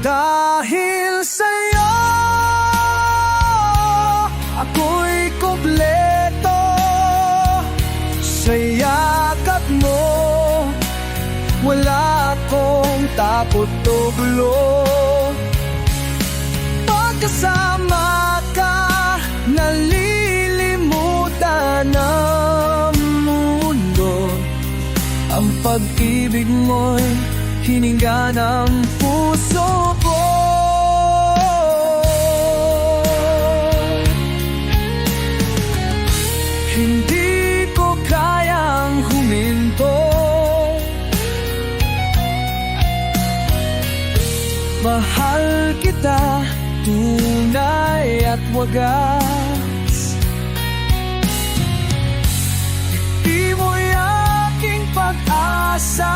Dahil sa'yo ako'y kumpleto. Sa yakap mo wala akong takot o gulo. Pagkasama ka nalilimutan ang mundo. Ang pag-ibig mo'y hininga ng puso ko. Hindi ko kayang huminto. Mahal kita tunay at wagas. Di mo'y aking pag-asa.